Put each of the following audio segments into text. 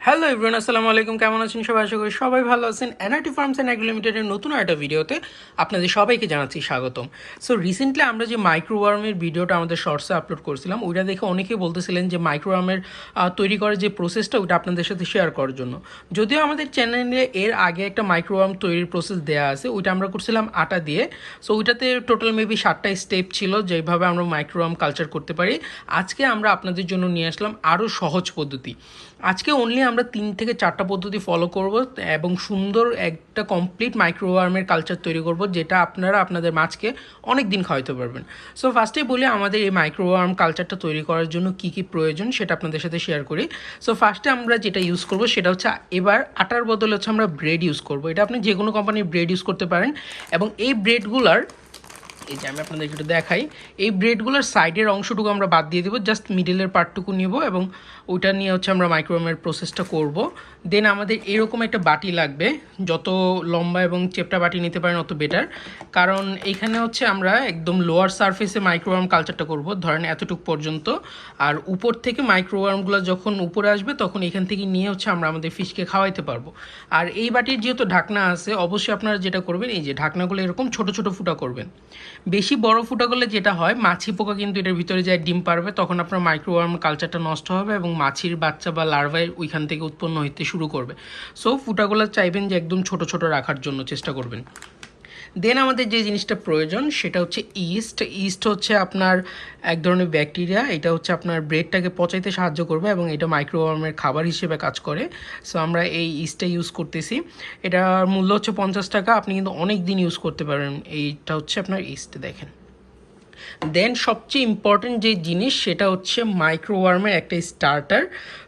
Hello everyone, আসসালামু আলাইকুম। কেমন আছেন সবাই? আশা করি সবাই ভালো আছেন। এনআরটি ফার্মস অ্যান্ড অ্যাগ্রো লিমিটেডের নতুন একটা ভিডিওতে আপনাদের সবাইকে জানাচ্ছি স্বাগতম। সো রিসেন্টলি আমরা যে মাইক্রোওয়ার্মের ভিডিওটা আমাদের শর্টসে আপলোড করছিলাম, ওইটা দেখে অনেকেই বলতেছিলেন যে মাইক্রোওয়ার্মের তৈরি করার যে প্রসেসটা ওইটা আপনাদের সাথে শেয়ার করার জন্য। যদিও আমাদের চ্যানেলে এর আগে একটা মাইক্রোওয়ার্ম তৈরির প্রসেস দেওয়া আছে, ওইটা আমরা করছিলাম আটা দিয়ে। সো ওইটাতে টোটাল মেবি 7টা স্টেপ ছিল যেভাবে আমরা মাইক্রোওয়ার্ম কালচার করতে পারি। আজকে আমরা আপনাদের জন্য নিয়ে আসলাম আরও সহজ পদ্ধতি। আজকে অনলি আমরা 3 থেকে 4টা পদ্ধতি ফলো করব এবং সুন্দর একটা কমপ্লিট মাইক্রোওয়ার্মের কালচার তৈরি করব, যেটা আপনারা আপনাদের মাছকে অনেক দিন খাওয়াতে পারবেন। সো ফার্স্টেই বলি আমাদের এই মাইক্রোওয়ার্ম কালচারটা তৈরি করার জন্য কী কী প্রয়োজন সেটা আপনাদের সাথে শেয়ার করি। সো ফার্স্টে আমরা যেটা ইউজ করব সেটা হচ্ছে, এবার আটার বদলে হচ্ছে আমরা ব্রেড ইউজ করব। এটা আপনি যে কোনো কোম্পানির ব্রেড ইউজ করতে পারেন এবং এই ব্রেডগুলার, এই যে আমি আপনাদের একটু দেখাই, এই ব্রেডগুলোর সাইডের অংশটুকু আমরা বাদ দিয়ে দেবো, জাস্ট মিডলের পার্টটুকু নিব এবং ওইটা নিয়ে হচ্ছে আমরা মাইক্রোওয়েভের প্রসেসটা করব। দেন আমাদের এরকম একটা বাটি লাগবে, যত লম্বা এবং চেপটা বাটি নিতে পারেন অত বেটার, কারণ এখানে হচ্ছে আমরা একদম লোয়ার সারফেসে মাইক্রোওয়ার্ম কালচারটা করব, ধরেন এতটুকু পর্যন্ত। আর উপর থেকে মাইক্রোওয়ার্মগুলো যখন উপরে আসবে তখন এখান থেকে নিয়ে হচ্ছে আমরা আমাদের ফিশকে খাওয়াইতে পারবো। আর এই বাটির যেহেতু ঢাকনা আছে, অবশ্যই আপনারা যেটা করবেন, এই যে ঢাকনাগুলো এরকম ছোট ছোট ফুটা করবেন। বেশি বড় ফুটা করলে যেটা হয়, মাছি পোকা কিন্তু এটার ভিতরে যায় ডিম পারবে, তখন আপনার মাইক্রোওয়ার্ম কালচারটা নষ্ট হবে এবং মাছির বাচ্চা বা লার্ভাই ওইখান থেকে উৎপন্ন হইতে শুরু করবে। সো ফুটাগুলো চাইবেন যে একদম ছোট ছোট রাখার জন্য চেষ্টা করবেন। দেন আমাদের যে জিনিসটা প্রয়োজন সেটা হচ্ছে ইস্ট। ইস্ট হচ্ছে আপনার এক ধরনের ব্যাকটেরিয়া, এটা হচ্ছে আপনার ব্রেডটাকে পচাইতে সাহায্য করবে এবং এটা মাইক্রোওয়ার্মের খাবার হিসেবে কাজ করে। সো আমরা এই ইস্টটা ইউজ করতেছি। এটার মূল্য হচ্ছে 50 টাকা, আপনি কিন্তু অনেক দিন ইউজ করতে পারেন। এইটা হচ্ছে আপনার ইস্ট, দেখেন। দেন সবচেয়ে ইম্পর্টেন্ট যে জিনিস সেটা হচ্ছে মাইক্রোওয়ার্মের একটা স্টার্টার।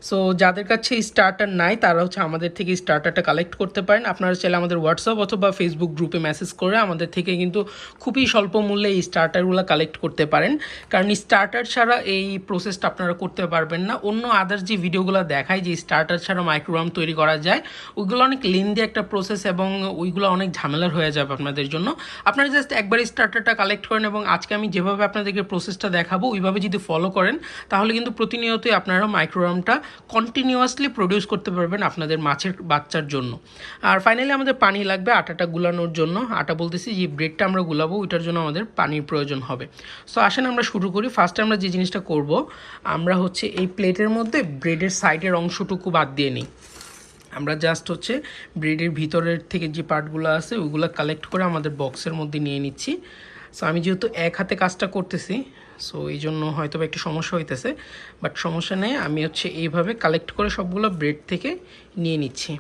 সো যাদের কাছে স্টার্টার নাই তারা হচ্ছে আমাদের থেকে স্টার্টারটা কালেক্ট করতে পারেন। আপনারা চাইলে আমাদের হোয়াটসঅ্যাপ অথবা ফেসবুক গ্রুপে মেসেজ করে আমাদের থেকে কিন্তু খুবই স্বল্প মূল্যে এই স্টার্টারগুলো কালেক্ট করতে পারেন, কারণ স্টার্টার ছাড়া এই প্রসেসটা আপনারা করতে পারবেন না। অন্য আদার্স যে ভিডিওগুলো দেখায় যে স্টার্টার ছাড়া মাইক্রোওয়ার্ম তৈরি করা যায়, ওইগুলো অনেক লেন্দি একটা প্রসেস এবং ওইগুলো অনেক ঝামেলার হয়ে যাবে আপনাদের জন্য। আপনারা জাস্ট একবার স্টার্টারটা কালেক্ট করেন এবং আজকে আমি যেভাবে আপনাদেরকে প্রসেসটা দেখাবো ওইভাবে যদি ফলো করেন, তাহলে কিন্তু প্রতিনিয়তই আপনারা মাইক্রোওয়ার্মটা কন্টিনিউয়াসলি প্রডিউস করতে পারবেন আপনাদের মাছের বাচ্চার জন্য। আর ফাইনালি আমাদের পানি লাগবে আটাটা গুলানোর জন্য। আটা বলতেছি যে ব্রেডটা আমরা গুলাবো, ওইটার জন্য আমাদের পানির প্রয়োজন হবে। সো আসেন আমরা শুরু করি। ফার্স্টে আমরা যে জিনিসটা করব, আমরা হচ্ছে এই প্লেটের মধ্যে ব্রেডের সাইডের অংশটুকু বাদ দিয়ে নিই। আমরা জাস্ট হচ্ছে ব্রেডের ভিতরের থেকে যে পার্টগুলো আছে ওইগুলো কালেক্ট করে আমাদের বক্সের মধ্যে নিয়ে নিচ্ছি। সো আমি যেহেতু এক হাতে কাজটা করতেছি, সো এই জন্য হয়তো একটু সমস্যা হইতেছে, বাট সমস্যা নেই। আমি হচ্ছে এইভাবে কালেক্ট করে সবগুলো ব্রেড থেকে নিয়ে নিচ্ছি।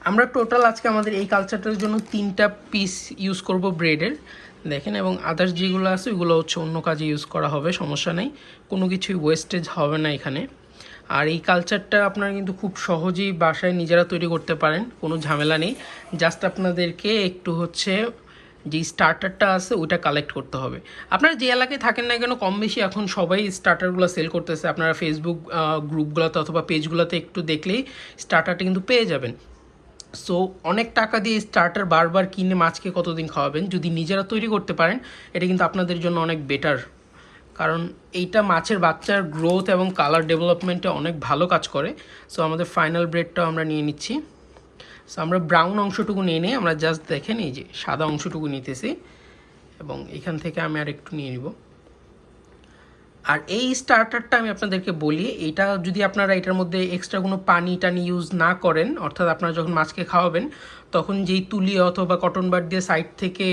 আমরা টোটাল আজকে আমাদের এই কালচারটার জন্য 3টা পিস ইউজ করব ব্রেডের, দেখেন। এবং আদার্স যেগুলো আছে ওইগুলো হচ্ছে অন্য কাজে ইউজ করা হবে, সমস্যা নেই, কোনো কিছুই ওয়েস্টেজ হবে না এখানে। আর এই কালচারটা আপনারা কিন্তু খুব সহজেই বাসায় নিজেরা তৈরি করতে পারেন, কোনো ঝামেলা নেই। জাস্ট আপনাদেরকে একটু হচ্ছে যে স্টার্টারটা আছে ওইটা কালেক্ট করতে হবে। আপনারা যে এলাকায় থাকেন না কেন, কম বেশি এখন সবাই স্টার্টারগুলো সেল করতেছে। আপনারা ফেসবুক গ্রুপগুলোতে অথবা পেজগুলোতে একটু দেখলেই স্টার্টারটা কিন্তু পেয়ে যাবেন। সো অনেক টাকা দিয়ে স্টার্টার বারবার কিনে মাছকে কতদিন খাওয়াবেন, যদি নিজেরা তৈরি করতে পারেন এটা কিন্তু আপনাদের জন্য অনেক বেটার, কারণ এইটা মাছের বাচ্চার গ্রোথ এবং কালার ডেভেলপমেন্টে অনেক ভালো কাজ করে। সো আমাদের ফাইনাল ব্রেডটাও আমরা নিয়ে নিচ্ছি। সো আমরা ব্রাউন অংশটুকু নিয়ে নিই, আমরা জাস্ট দেখেন এই যে সাদা অংশটুকু নিতেছি এবং এখান থেকে আমি আর একটু নিয়ে নিব। আর এই স্টার্টারটা আমি আপনাদেরকে বলি, এটা যদি আপনারা এটার মধ্যে এক্সট্রা কোনো পানি টানি ইউজ না করেন, অর্থাৎ আপনারা যখন মাছকে খাওয়াবেন তখন যেই তুলি অথবা কটন বাড দিয়ে সাইড থেকে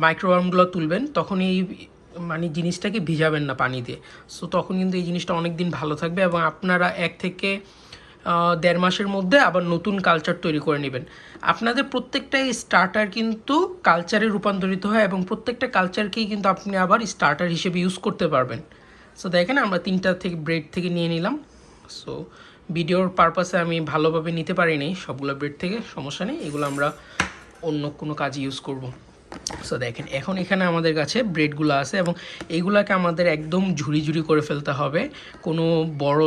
মাইক্রোওয়ার্মগুলো তুলবেন, তখন এই মানে জিনিসটাকে ভিজাবেন না পানি দিয়ে। সো তখন কিন্তু এই জিনিসটা অনেক দিন ভালো থাকবে এবং আপনারা 1 থেকে 1.5 মাসের মধ্যে আবার নতুন কালচার তৈরি করে নেবেন। আপনাদের প্রত্যেকটা স্টার্টার কিন্তু কালচারে রূপান্তরিত হয় এবং প্রত্যেকটা কালচারকেই কিন্তু আপনি আবার স্টার্টার হিসেবে ইউজ করতে পারবেন। সো দেখেন আমরা 3টা থেকে ব্রেড থেকে নিয়ে নিলাম। সো ভিডিওর পারপাসে আমি ভালোভাবে নিতে পারিনি সবগুলো ব্রেড থেকে, সমস্যা নেই, এগুলো আমরা অন্য কোনো কাজে ইউজ করব। সো দেখেন এখন এখানে আমাদের কাছে ব্রেডগুলো আছে এবং এইগুলাকে আমাদের একদম ঝুরি ঝুরি করে ফেলতে হবে, কোনো বড়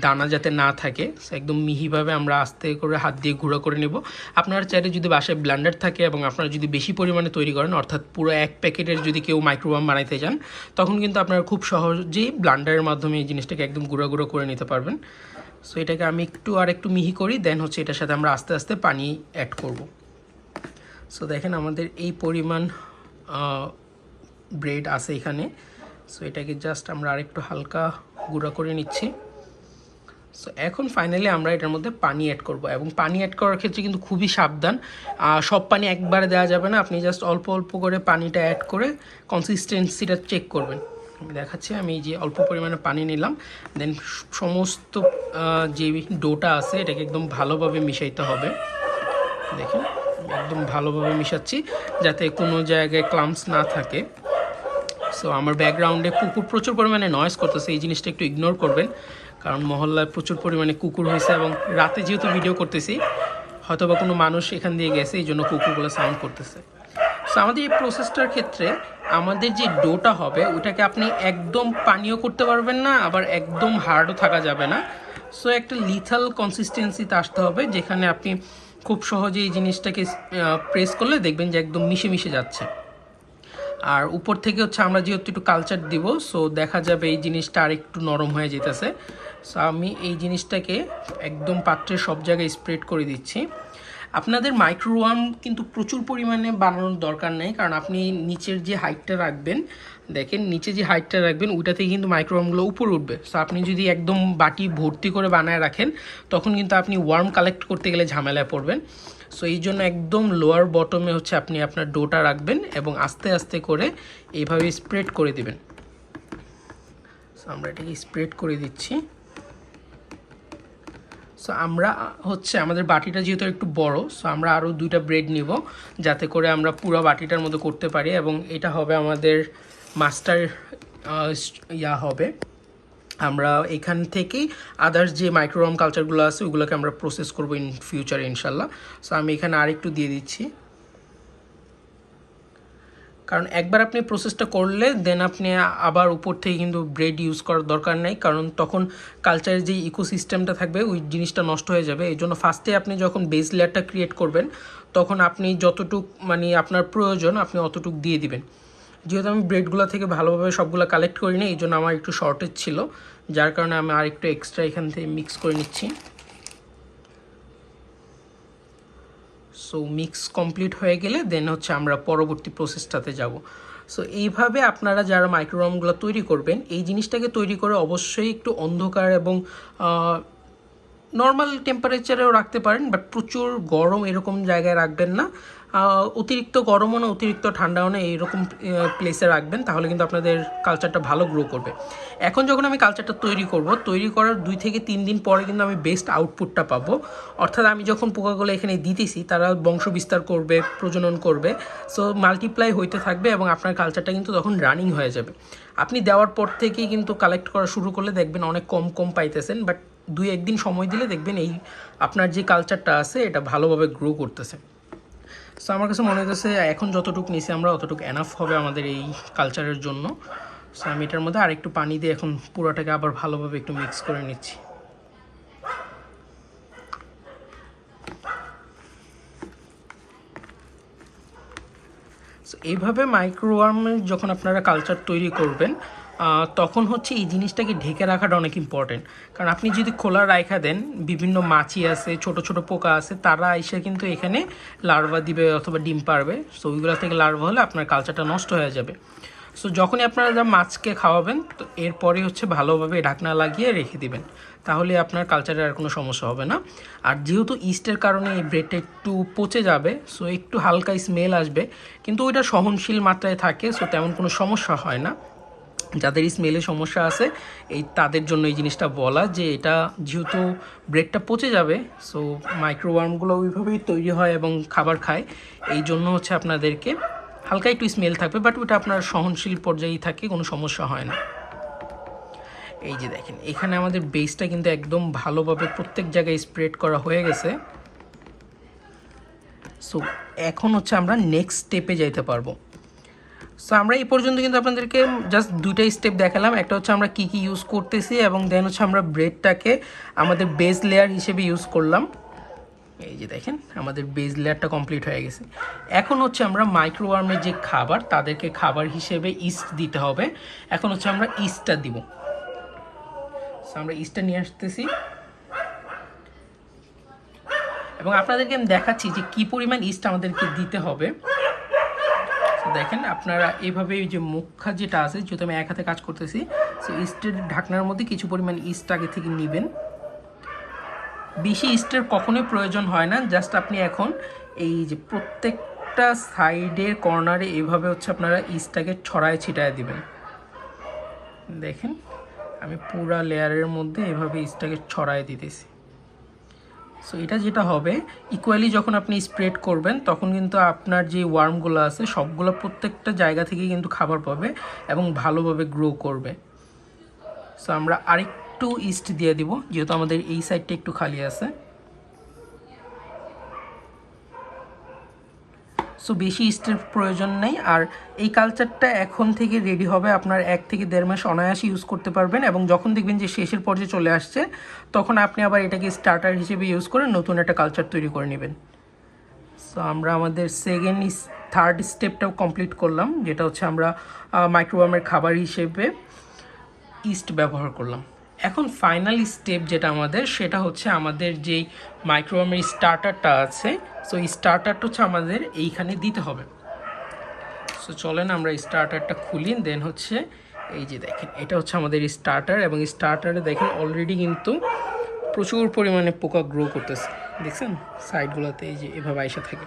দানা যাতে না থাকে। একদম মিহিভাবে আমরা আস্তে করে হাত দিয়ে গুঁড়ো করে নেব। আপনারা চাইলে যদি বাসায় ব্লেন্ডার থাকে এবং আপনারা যদি বেশি পরিমাণে তৈরি করেন, অর্থাৎ পুরো 1 প্যাকেটের যদি কেউ মাইক্রোওয়ার্ম বানাইতে চান, তখন কিন্তু আপনারা খুব সহজেই ব্লেন্ডারের মাধ্যমে এই জিনিসটাকে একদম গুঁড়ো গুঁড়ো করে নিতে পারবেন। সো এটাকে আমি একটু মিহি করি, দেন হচ্ছে এটার সাথে আমরা আস্তে আস্তে পানি অ্যাড করব। সো দেখেন আমাদের এই পরিমাণ ব্রেড আছে এখানে। সো এটাকে জাস্ট আমরা আরেকটু হালকা গুঁড়া করে নিচ্ছি। সো এখন ফাইনালি আমরা এটার মধ্যে পানি অ্যাড করব, এবং পানি অ্যাড করার ক্ষেত্রে কিন্তু খুবই সাবধান। সব পানি একবারে দেওয়া যাবে না, আপনি জাস্ট অল্প অল্প করে পানিটা অ্যাড করে কনসিস্টেন্সিটা চেক করবেন। আমি দেখাচ্ছি, আমি যে অল্প পরিমাণে পানি নিলাম, দেন সমস্ত যে ডোটা আছে এটাকে একদম ভালোভাবে মিশাইতে হবে। দেখেন একদম ভালোভাবে মিশাচ্ছি যাতে কোনো জায়গায় ক্লাম্পস না থাকে। সো আমার ব্যাকগ্রাউন্ডে কুকুর প্রচুর পরিমাণে নয়েজ করতেছে, এই জিনিসটা একটু ইগনোর করবেন, কারণ মহল্লায় প্রচুর পরিমাণে কুকুর হয়েছে, এবং রাতে যেহেতু ভিডিও করতেছি হয়তো বা কোনো মানুষ এখান দিয়ে গেছে, এই জন্য কুকুরগুলো সাউন্ড করতেছে। সো আমাদের এই প্রসেসটার ক্ষেত্রে আমাদের যে ডোটা হবে ওটাকে আপনি একদম পানীয় করতে পারবেন না, আবার একদম হার্ডও থাকা যাবে না। সো একটা লিথাল কনসিস্টেন্সিতে আসতে হবে, যেখানে আপনি খুব সহজে এই জিনিসটাকে প্রেস করলে দেখবেন যে একদম মিশে মিশে যাচ্ছে। আর উপর থেকে হচ্ছে আমরা যেহেতু একটু কালচার দিব, সো দেখা যাবে এই জিনিসটা আর একটু নরম হয়ে যেতেছে। সো আমি এই জিনিসটাকে একদম পাত্রের সব জায়গায় স্প্রেড করে দিচ্ছি। আপনাদের মাইক্রোওয়ার্ম কিন্তু প্রচুর পরিমাণে বানানোর দরকার নেই, কারণ আপনি নিচের যে হাইটটা রাখবেন, দেখেন নিচে যে হাইটটা রাখবেন ওইটাতেই কিন্তু মাইক্রোওয়ার্মগুলো উপরে উঠবে। সো আপনি যদি একদম বাটি ভর্তি করে বানায় রাখেন তখন কিন্তু আপনি ওয়ার্ম কালেক্ট করতে গেলে ঝামেলায় পড়বেন। সো এই জন্য একদম লোয়ার বটমে হচ্ছে আপনি আপনার ডোটা রাখবেন এবং আস্তে আস্তে করে এইভাবে স্প্রেড করে দিবেন। সো আমরা এটাকে স্প্রেড করে দিচ্ছি। সো আমরা হচ্ছে আমাদের বাটিটা যেহেতু একটু বড়, সো আমরা আরও 2টা ব্রেড নিব যাতে করে আমরা পুরো বাটিটার মধ্যে করতে পারি, এবং এটা হবে আমাদের মাস্টার হবে। আমরা এখান থেকেই আদার্স যে মাইক্রোওয়ার্ম কালচারগুলো আছে ওগুলোকে আমরা প্রসেস করবো ইন ফিউচারে ইনশাল্লাহ। সো আমি এখানে আরেকটু দিয়ে দিচ্ছি, কারণ একবার আপনি প্রসেসটা করলে দেন আপনি আবার উপর থেকে কিন্তু ব্রেড ইউজ করার দরকার নেই, কারণ তখন কালচারের যে ইকোসিস্টেমটা থাকবে ওই জিনিসটা নষ্ট হয়ে যাবে। এই জন্য ফার্স্টে আপনি যখন বেস লেয়ারটা ক্রিয়েট করবেন তখন আপনি যতটুক মানে আপনার প্রয়োজন আপনি অতটুক দিয়ে দিবেন। যেহেতু আমি ব্রেডগুলো থেকে ভালোভাবে সবগুলো কালেক্ট করি না, এই জন্য আমার একটু শর্টেজ ছিল, যার কারণে আমি আর একটু এক্সট্রা এখান থেকে মিক্স করে নিচ্ছি। সো মিক্স কমপ্লিট হয়ে গেলে দেন হচ্ছে আমরা পরবর্তী প্রসেসটাতে যাব। সো এইভাবে আপনারা যারা মাইক্রোওয়ার্মগুলো তৈরি করবেন এই জিনিসটাকে তৈরি করে অবশ্যই একটু অন্ধকার এবং নর্মাল টেম্পারেচারেও রাখতে পারেন, বাট প্রচুর গরম এরকম জায়গায় রাখবেন না, অতিরিক্ত গরমও না অতিরিক্ত ঠান্ডাও না, এইরকম প্লেসে রাখবেন, তাহলে কিন্তু আপনাদের কালচারটা ভালো গ্রো করবে। এখন যখন আমি কালচারটা তৈরি করব, তৈরি করার 2 থেকে 3 দিন পরে কিন্তু আমি বেস্ট আউটপুটটা পাবো। অর্থাৎ আমি যখন পোকাগুলো এখানে দিতেছি তারা বংশ বিস্তার করবে, প্রজনন করবে, সো মাল্টিপ্লাই হইতে থাকবে এবং আপনার কালচারটা কিন্তু তখন রানিং হয়ে যাবে। আপনি দেওয়ার পর থেকেই কিন্তু কালেক্ট করা শুরু করলে দেখবেন অনেক কম পাইতেছেন, বাট 2-1 দিন সময় দিলে দেখবেন এই আপনার যে কালচারটা আছে এটা ভালোভাবে গ্রো করতেছে। সো আমার কাছে মনে হচ্ছে এখন যতটুকু নিচে আমরা অতটুকু এনাফ হবে আমাদের এই কালচারের জন্য। সো আমি এটার মধ্যে আরেকটু পানি দিয়ে এখন পুরোটাকে আবার ভালোভাবে একটু মিক্স করে নিচ্ছি। সো এইভাবে মাইক্রোওয়ার্মের যখন আপনারা কালচার তৈরি করবেন তখন হচ্ছে এই জিনিসটাকে ঢেকে রাখাটা অনেক ইম্পর্টেন্ট, কারণ আপনি যদি খোলা রাখা দেন বিভিন্ন মাছি আছে, ছোট ছোট পোকা আছে, তারা এসে কিন্তু এখানে লার্ভা দিবে অথবা ডিম পারবে। সো ওইগুলো থেকে লার্ভা হলে আপনার কালচারটা নষ্ট হয়ে যাবে। সো যখনই আপনারা যা মাছকে খাওয়াবেন তো এরপরে হচ্ছে ভালোভাবে ঢাকনা লাগিয়ে রেখে দিবেন, তাহলে আপনার কালচারের আর কোনো সমস্যা হবে না। আর যেহেতু ইস্টের কারণে এই ব্রেডটা একটু পচে যাবে, সো একটু হালকা স্মেল আসবে, কিন্তু ওইটা সহনশীল মাত্রায় থাকে, সো তেমন কোনো সমস্যা হয় না। যাদের স্মেলে সমস্যা আছে তাদের জন্য এই জিনিসটা বলা, যে এটা যেহেতু ব্রেডটা পচে যাবে, সো মাইক্রোওয়ার্মগুলো ওইভাবেই তৈরি হয় এবং খাবার খায়, এই জন্য হচ্ছে আপনাদেরকে হালকা একটু স্মেল থাকবে, বাট ওটা আপনার সহনশীল পর্যায়েই থাকে, কোনো সমস্যা হয় না। এই যে দেখেন এখানে আমাদের বেসটা কিন্তু একদম ভালোভাবে প্রত্যেক জায়গায় স্প্রেড করা হয়ে গেছে। সো এখন হচ্ছে আমরা নেক্সট স্টেপে যাইতে পারবো। সো আমরা এই পর্যন্ত কিন্তু আপনাদেরকে জাস্ট 2টা স্টেপ দেখালাম, একটা হচ্ছে আমরা কী ইউজ করতেছি এবং দেন হচ্ছে আমরা ব্রেডটাকে আমাদের বেস লেয়ার হিসেবে ইউজ করলাম। এই যে দেখেন আমাদের বেস লেয়ারটা কমপ্লিট হয়ে গেছে। এখন হচ্ছে আমরা মাইক্রোওয়ার্মের যে খাবার তাদেরকে খাবার হিসেবে ইস্ট দিতে হবে। এখন হচ্ছে আমরা ইস্টটা দিব। সো আমরা ইস্টটা নিয়ে আসতেছি। এবং আপনাদেরকে আমি দেখাচ্ছি যে কী পরিমাণ ইস্ট আমাদেরকে দিতে হবে। দেখেন আপনারা এইভাবে যে মুখা যেটা আছে, যেহেতু আমি এক হাতে কাজ করতেছি, সো ইস্টের ঢাকনার মধ্যে কিছু পরিমাণ ইস্ট আগে থেকে নেবেন। বেশি ইস্টের কখনোই প্রয়োজন হয় না, জাস্ট আপনি এখন এই যে প্রত্যেকটা সাইডের কর্নারে এইভাবে হচ্ছে আপনারা ইস্টটাকে ছড়ায় ছিটায় দিবেন। দেখেন আমি পুরা লেয়ারের মধ্যে এভাবে ইস্টটাকে ছড়ায় দিতেছি। সো এটা যেটা হবে, ইকুয়ালি যখন আপনি স্প্রেড করবেন তখন কিন্তু আপনার যে ওয়ার্মগুলো আছে সবগুলো প্রত্যেকটা জায়গা থেকে কিন্তু খাবার পাবে এবং ভালোভাবে গ্রো করবে। সো আমরা আরেকটু ইস্ট দিয়ে দিব, যেহেতু আমাদের এই সাইডটা একটু খালি আছে। সো বেশি ইস্টের প্রয়োজন নেই। আর এই কালচারটা এখন থেকে রেডি হবে, আপনার 1 থেকে 1.5 মাস অনায়াসে ইউজ করতে পারবেন। এবং যখন দেখবেন যে শেষের পর্যায়ে চলে আসছে, তখন আপনি আবার এটাকে স্টার্টার হিসেবে ইউজ করে নতুন একটা কালচার তৈরি করে নেবেন। সো আমরা আমাদের থার্ড স্টেপটাও কমপ্লিট করলাম, যেটা হচ্ছে আমরা মাইক্রোওয়েভের খাবার হিসেবে ইস্ট ব্যবহার করলাম। এখন ফাইনাল স্টেপ যেটা আমাদের, সেটা হচ্ছে আমাদের যেই মাইক্রোওয়েভের স্টার্টারটা আছে, সো এই স্টার্টারটা হচ্ছে আমাদের এইখানে দিতে হবে। সো চলেন আমরা স্টার্টারটা খুলি। দেন হচ্ছে এই যে দেখেন, এটা হচ্ছে আমাদের স্টার্টার, এবং স্টার্টারে দেখেন অলরেডি কিন্তু প্রচুর পরিমাণে পোকা গ্রো করতেছে। দেখছেন সাইডগুলোতে এই যে এভাবে আইসা থাকে।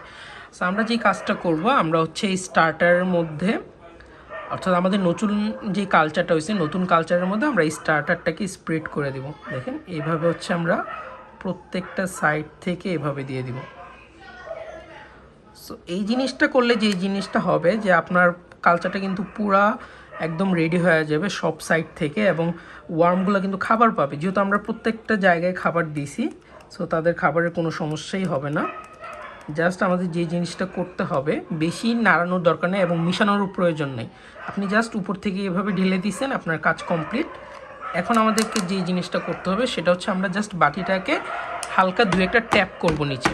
সো আমরা যে কাজটা করব, আমরা হচ্ছে এই স্টার্টারের মধ্যে, অর্থাৎ আমাদের নতুন যে কালচারটা হয়েছে, নতুন কালচারের মধ্যে আমরা এই স্টার্টারটাকে স্প্রেড করে দেব। দেখেন এইভাবে হচ্ছে আমরা প্রত্যেকটা সাইড থেকে এভাবে দিয়ে দিব। সো এই জিনিসটা করলে যে জিনিসটা হবে, যে আপনার কালচারটা কিন্তু পুরা একদম রেডি হয়ে যাবে সব সাইড থেকে, এবং ওয়ার্মগুলো কিন্তু খাবার পাবে, যেহেতু আমরা প্রত্যেকটা জায়গায় খাবার দিছি। সো তাদের খাবারের কোনো সমস্যাই হবে না। জাস্ট আমাদের যে জিনিসটা করতে হবে, বেশি নাড়ানোর দরকার নেই এবং মিশানোরও প্রয়োজন নেই। আপনি জাস্ট উপর থেকে এভাবে ঢেলে দিয়েছেন, আপনার কাজ কমপ্লিট। এখন আমাদেরকে যে জিনিসটা করতে হবে সেটা হচ্ছে আমরা জাস্ট বাটিটাকে হালকা 2-1টা ট্যাপ করব নিচে,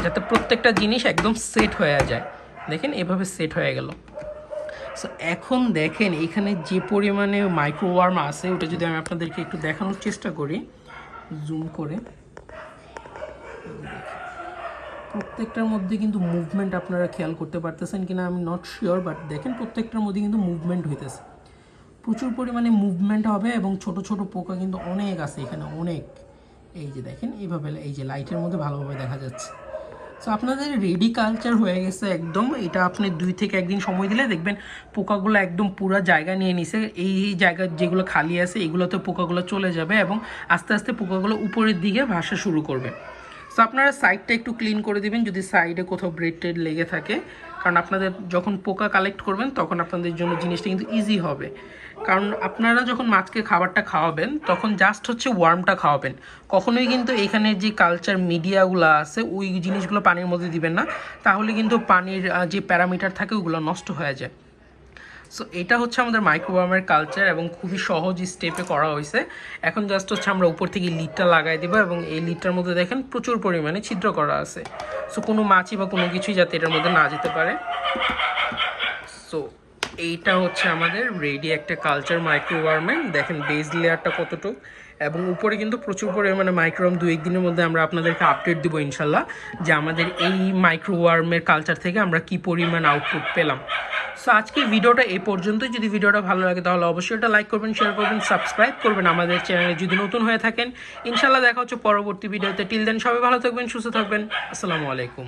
যাতে প্রত্যেকটা জিনিস একদম সেট হয়ে যায়। দেখেন এভাবে সেট হয়ে গেল। সো এখন দেখেন এখানে যে পরিমাণে মাইক্রোওয়ার্ম আছে, ওটা যদি আমি আপনাদেরকে একটু দেখানোর চেষ্টা করি জুম করে, প্রত্যেকটার মধ্যে কিন্তু মুভমেন্ট আপনারা খেয়াল করতে পারতেছেন কিনা আমি নট শিওর, বাট দেখেন প্রত্যেকটার মধ্যে কিন্তু মুভমেন্ট হইতেছে, প্রচুর পরিমাণে মুভমেন্ট হবে। এবং ছোট ছোট পোকা কিন্তু অনেক আছে এখানে, অনেক। এই যে দেখেন এইভাবে, এই যে লাইটের মধ্যে ভালোভাবে দেখা যাচ্ছে। সো আপনাদের রেডি কালচার হয়ে গেছে একদম। এটা আপনি 2 থেকে 1 দিন সময় দিলে দেখবেন পোকাগুলো একদম পুরো জায়গা নিয়ে নিছে। এই জায়গা যেগুলো খালি আছে এগুলোতে পোকাগুলো চলে যাবে এবং আস্তে আস্তে পোকাগুলো উপরের দিকে ভাসা শুরু করবে। সো আপনারা সাইডটা একটু ক্লিন করে দিবেন যদি সাইডে কোথাও ব্রেড টেড লেগে থাকে, কারণ আপনাদের যখন পোকা কালেক্ট করবেন তখন আপনাদের জন্য জিনিসটা কিন্তু ইজি হবে। কারণ আপনারা যখন মাছকে খাবারটা খাওয়াবেন তখন জাস্ট হচ্ছে ওয়ার্মটা খাওয়াবেন, কখনোই কিন্তু এখানে যে কালচার মিডিয়াগুলো আছে ওই জিনিসগুলো পানির মধ্যে দিবেন না, তাহলে কিন্তু পানির যে প্যারামিটার থাকে ওগুলো নষ্ট হয়ে যায়। সো এটা হচ্ছে আমাদের মাইক্রোওয়ার্মের কালচার এবং খুবই সহজ স্টেপে করা হয়েছে। এখন জাস্ট হচ্ছে আমরা উপর থেকে লিডটা লাগাই দেবো, এবং এই লিডটার মধ্যে দেখেন প্রচুর পরিমাণে ছিদ্র করা আছে, সো কোনো মাছি বা কোনো কিছুই যাতে এটার মধ্যে না যেতে পারে। সো এইটা হচ্ছে আমাদের রেডি একটা কালচার মাইক্রোওয়ার্মের। দেখেন বেস লেয়ারটা কতটুকু, এবং উপরে কিন্তু প্রচুর পরিমাণে মাইক্রোওয়ার্ম 2-1 দিনের মধ্যে আমরা আপনাদেরকে আপডেট দেবো ইনশাল্লাহ, যে আমাদের এই মাইক্রোওয়ার্মের কালচার থেকে আমরা কি পরিমাণ আউটপুট পেলাম। সো আজকে ভিডিওটা এই পর্যন্তই। যদি ভিডিওটা ভালো লাগে তাহলে অবশ্যই এটা লাইক করবেন, শেয়ার করবেন, সাবস্ক্রাইব করবেন আমাদের চ্যানেলে যদি নতুন হয়ে থাকেন। ইনশাল্লাহ দেখা হচ্ছে পরবর্তী ভিডিওতে। টিল দেন সবাই ভালো থাকবেন, সুস্থ থাকবেন। আসসালামু আলাইকুম।